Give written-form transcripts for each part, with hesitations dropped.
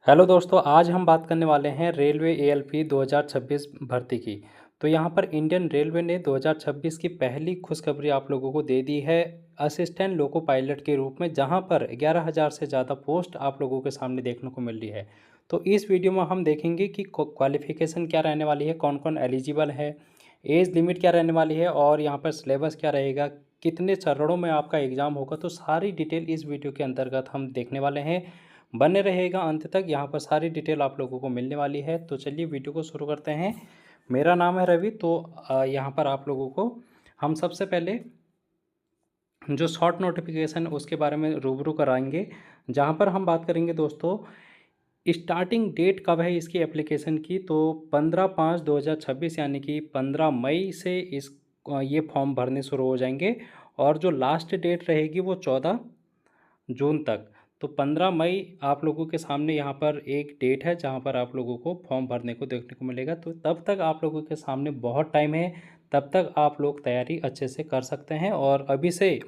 Hello दोस्तों, आज हम बात करने वाले हैं रेलवे एएलपी 2026 भर्ती की। तो यहाँ पर इंडियन रेलवे ने 2026 की पहली खुशखबरी आप लोगों को दे दी है असिस्टेंट लोको पायलट के रूप में, जहाँ पर 11,000 से ज़्यादा पोस्ट आप लोगों के सामने देखने को मिल रही है। तो इस वीडियो में हम देखेंगे कि क्वालिफ़िकेशन क्या रहने वाली है, कौन कौन एलिजिबल है, एज लिमिट क्या रहने वाली है और यहाँ पर सिलेबस क्या रहेगा, कितने चरणों में आपका एग्ज़ाम होगा। तो सारी डिटेल इस वीडियो के अंतर्गत हम देखने वाले हैं। बने रहेगा अंत तक, यहाँ पर सारी डिटेल आप लोगों को मिलने वाली है। तो चलिए वीडियो को शुरू करते हैं। मेरा नाम है रवि। तो यहाँ पर आप लोगों को हम सबसे पहले जो शॉर्ट नोटिफिकेशन उसके बारे में रूबरू कराएंगे, जहाँ पर हम बात करेंगे दोस्तों स्टार्टिंग डेट कब है इसकी एप्लीकेशन की। तो 15/5/2026 यानी कि 15 मई से ये फॉर्म भरने शुरू हो जाएंगे और जो लास्ट डेट रहेगी वो 14 जून तक। तो 15 मई आप लोगों के सामने यहाँ पर एक डेट है जहाँ पर आप लोगों को फॉर्म भरने को देखने को मिलेगा। तो तब तक आप लोगों के सामने बहुत टाइम है, तब तक आप लोग तैयारी अच्छे से कर सकते हैं और अभी से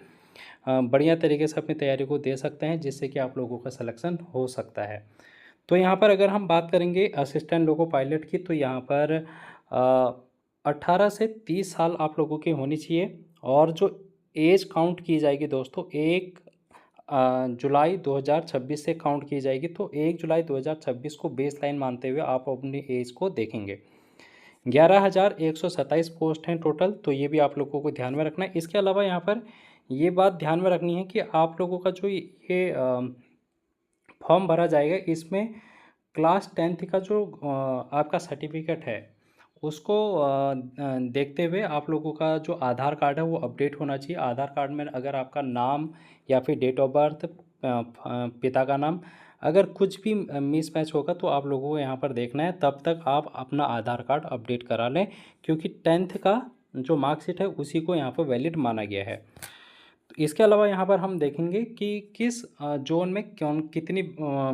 बढ़िया तरीके से अपनी तैयारी को दे सकते हैं, जिससे कि आप लोगों का सिलेक्शन हो सकता है। तो यहाँ पर अगर हम बात करेंगे असिस्टेंट लोको पायलट की, तो यहाँ पर 18 से 30 साल आप लोगों की होनी चाहिए और जो एज काउंट की जाएगी दोस्तों 1 जुलाई 2026 से काउंट की जाएगी। तो 1 जुलाई 2026 को बेस लाइन मानते हुए आप अपनी एज को देखेंगे। 11,127 पोस्ट हैं टोटल, तो ये भी आप लोगों को ध्यान में रखना है। इसके अलावा यहाँ पर ये बात ध्यान में रखनी है कि आप लोगों का जो ये फॉर्म भरा जाएगा, इसमें क्लास 10th का जो आपका सर्टिफिकेट है उसको देखते हुए आप लोगों का जो आधार कार्ड है वो अपडेट होना चाहिए। आधार कार्ड में अगर आपका नाम या फिर डेट ऑफ बर्थ, पिता का नाम, अगर कुछ भी मिसमैच होगा तो आप लोगों को यहाँ पर देखना है। तब तक आप अपना आधार कार्ड अपडेट करा लें, क्योंकि 10th का जो मार्कशीट है उसी को यहाँ पर वैलिड माना गया है। तो इसके अलावा यहाँ पर हम देखेंगे कि किस जोन में कौन कितनी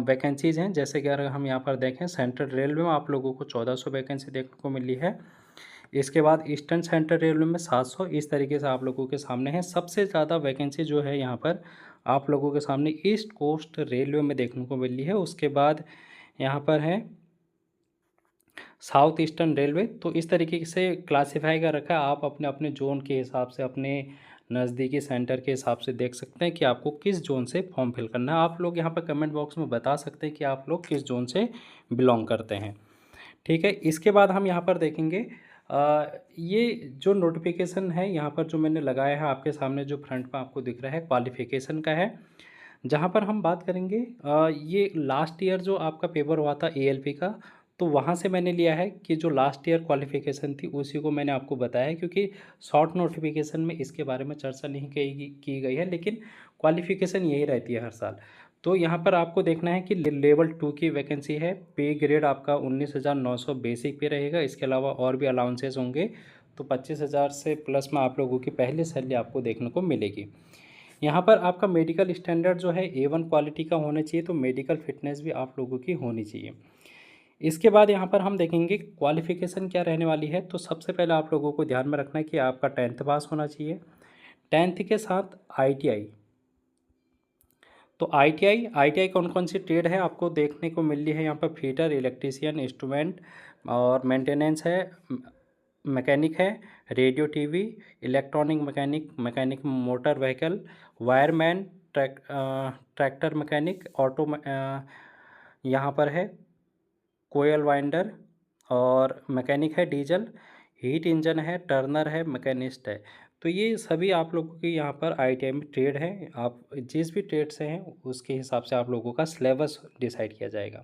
वैकेंसीज़ हैं। जैसे कि अगर हम यहाँ पर देखें, सेंट्रल रेलवे में आप लोगों को 1400 वैकेंसी देखने को मिली है। इसके बाद ईस्टर्न सेंट्रल रेलवे में 700, इस तरीके से आप लोगों के सामने है। सबसे ज़्यादा वैकेंसी जो है यहाँ पर आप लोगों के सामने ईस्ट कोस्ट रेलवे में देखने को मिली है। उसके बाद यहाँ पर है साउथ ईस्टर्न रेलवे। तो इस तरीके से क्लासीफाई कर रखा है। आप अपने अपने जोन के हिसाब से, अपने नज़दीकी सेंटर के हिसाब से देख सकते हैं कि आपको किस जोन से फॉर्म फिल करना है। आप लोग यहाँ पर कमेंट बॉक्स में बता सकते हैं कि आप लोग किस जोन से बिलोंग करते हैं। ठीक है, इसके बाद हम यहाँ पर देखेंगे ये जो नोटिफिकेशन है यहाँ पर जो मैंने लगाया है आपके सामने, जो फ्रंट में आपको दिख रहा है क्वालिफ़िकेशन का है। जहाँ पर हम बात करेंगे ये लास्ट ईयर जो आपका पेपर हुआ था एएलपी का, तो वहाँ से मैंने लिया है कि जो लास्ट ईयर क्वालिफ़िकेशन थी उसी को मैंने आपको बताया है, क्योंकि शॉर्ट नोटिफिकेशन में इसके बारे में चर्चा नहीं की गई है, लेकिन क्वालिफ़िकेशन यही रहती है हर साल। तो यहाँ पर आपको देखना है कि लेवल 2 की वैकेंसी है। पे ग्रेड आपका 19,900 बेसिक पे रहेगा। इसके अलावा और भी अलाउंसेस होंगे, तो 25,000 से प्लस में आप लोगों की पहली सैलरी आपको देखने को मिलेगी। यहाँ पर आपका मेडिकल स्टैंडर्ड जो है A1 क्वालिटी का होना चाहिए, तो मेडिकल फिटनेस भी आप लोगों की होनी चाहिए। इसके बाद यहाँ पर हम देखेंगे क्वालिफ़िकेशन क्या रहने वाली है। तो सबसे पहले आप लोगों को ध्यान में रखना है कि आपका 10th पास होना चाहिए। 10th के साथ ITI। तो ITI कौन कौन सी ट्रेड है आपको देखने को मिल रही है यहाँ पर, फिटर, इलेक्ट्रीशियन, इंस्ट्रूमेंट और मेंटेनेंस है, मैकेनिक है, radio TV, electronic mechanic, mechanic motor vehicle, wireman, tractor mechanic, यहाँ पर है कोयल वाइंडर और मैकेनिक है डीजल, हीट इंजन है, टर्नर है, मैकेनिस्ट है। तो ये सभी आप लोगों की यहाँ पर ITI में ट्रेड है। आप जिस भी ट्रेड से हैं उसके हिसाब से आप लोगों का सिलेबस डिसाइड किया जाएगा।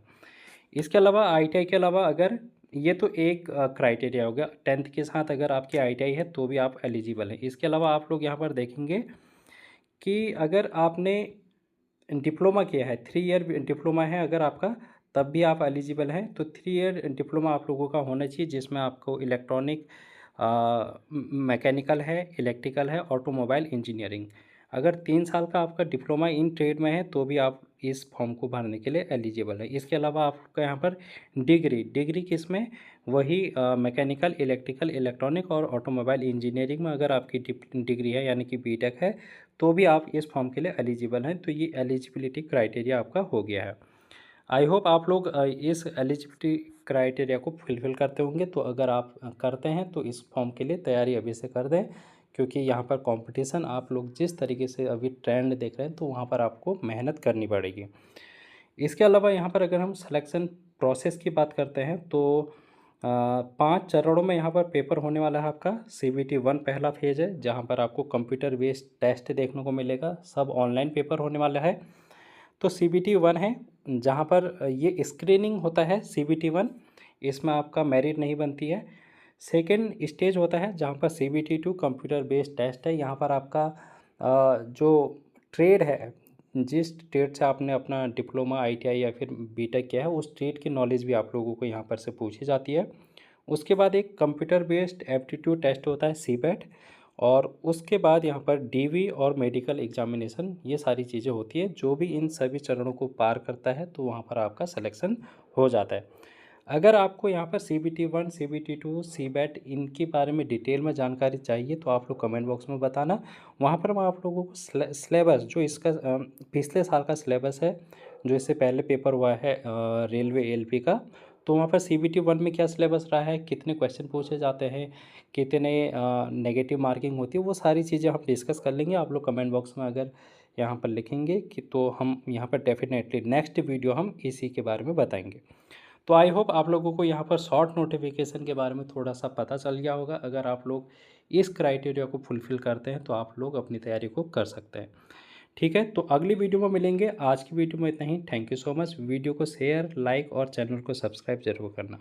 इसके अलावा ITI के अलावा अगर ये तो एक क्राइटेरिया हो गया, 10th के साथ अगर आपकी ITI है तो भी आप एलिजिबल हैं। इसके अलावा आप लोग यहाँ पर देखेंगे कि अगर आपने डिप्लोमा किया है, 3 ईयर डिप्लोमा है अगर आपका, तब भी आप एलिजिबल हैं। तो 3 ईयर डिप्लोमा आप लोगों का होना चाहिए, जिसमें आपको इलेक्ट्रॉनिक, मैकेनिकल है, इलेक्ट्रिकल है, ऑटोमोबाइल इंजीनियरिंग। अगर 3 साल का आपका डिप्लोमा इन ट्रेड में है तो भी आप इस फॉर्म को भरने के लिए एलिजिबल है। इसके अलावा आपका यहाँ पर डिग्री किस में, वही मैकेनिकल, इलेक्ट्रिकल, इलेक्ट्रॉनिक और ऑटोमोबाइल इंजीनियरिंग में अगर आपकी डिग्री है यानी कि बीटेक है, तो भी आप इस फॉर्म के लिए एलिजिबल हैं। तो ये एलिजिबिलिटी क्राइटेरिया आपका हो गया है। आई होप आप लोग इस एलिजिबिलिटी क्राइटेरिया को फुलफ़िल करते होंगे। तो अगर आप करते हैं तो इस फॉर्म के लिए तैयारी अभी से कर दें, क्योंकि यहाँ पर कंपटीशन आप लोग जिस तरीके से अभी ट्रेंड देख रहे हैं तो वहाँ पर आपको मेहनत करनी पड़ेगी। इसके अलावा यहाँ पर अगर हम सिलेक्शन प्रोसेस की बात करते हैं तो 5 चरणों में यहाँ पर पेपर होने वाला है आपका। CBT 1 पहला फेज़ है, जहाँ पर आपको कंप्यूटर बेस्ड टेस्ट देखने को मिलेगा, सब ऑनलाइन पेपर होने वाला है। तो CBT 1 है, जहाँ पर ये स्क्रीनिंग होता है। CBT 1 इसमें आपका मेरिट नहीं बनती है। सेकेंड स्टेज होता है जहाँ पर CBT 2 कंप्यूटर बेस्ड टेस्ट है। यहाँ पर आपका जो ट्रेड है, जिस ट्रेड से आपने अपना डिप्लोमा, ITI या फिर BTech किया है, उस ट्रेड की नॉलेज भी आप लोगों को यहाँ पर से पूछी जाती है। उसके बाद एक कंप्यूटर बेस्ड एप्टीट्यूड टेस्ट होता है, CPAT, और उसके बाद यहाँ पर DV और मेडिकल एग्जामिनेशन, ये सारी चीज़ें होती है। जो भी इन सभी चरणों को पार करता है तो वहाँ पर आपका सिलेक्शन हो जाता है। अगर आपको यहाँ पर CBT 1, CBT 2, CBAT इनके बारे में डिटेल में जानकारी चाहिए तो आप लोग कमेंट बॉक्स में बताना। वहाँ पर मैं आप लोगों को सिलेबस जो इसका पिछले साल का सिलेबस है, जो इससे पहले पेपर हुआ है रेलवे ALP का, तो वहाँ पर CBT 1 में क्या सिलेबस रहा है, कितने क्वेश्चन पूछे जाते हैं, कितने नेगेटिव मार्किंग होती है, वो सारी चीज़ें हम डिस्कस कर लेंगे। आप लोग कमेंट बॉक्स में अगर यहाँ पर लिखेंगे कि तो हम यहाँ पर डेफिनेटली नेक्स्ट वीडियो हम इसी के बारे में बताएंगे। तो आई होप आप लोगों को यहाँ पर शॉर्ट नोटिफिकेशन के बारे में थोड़ा सा पता चल गया होगा। अगर आप लोग इस क्राइटेरिया को फुलफ़िल करते हैं तो आप लोग अपनी तैयारी को कर सकते हैं। ठीक है, तो अगली वीडियो में मिलेंगे। आज की वीडियो में इतना ही। Thank you so much. Video को शेयर, लाइक और चैनल को सब्सक्राइब जरूर करना।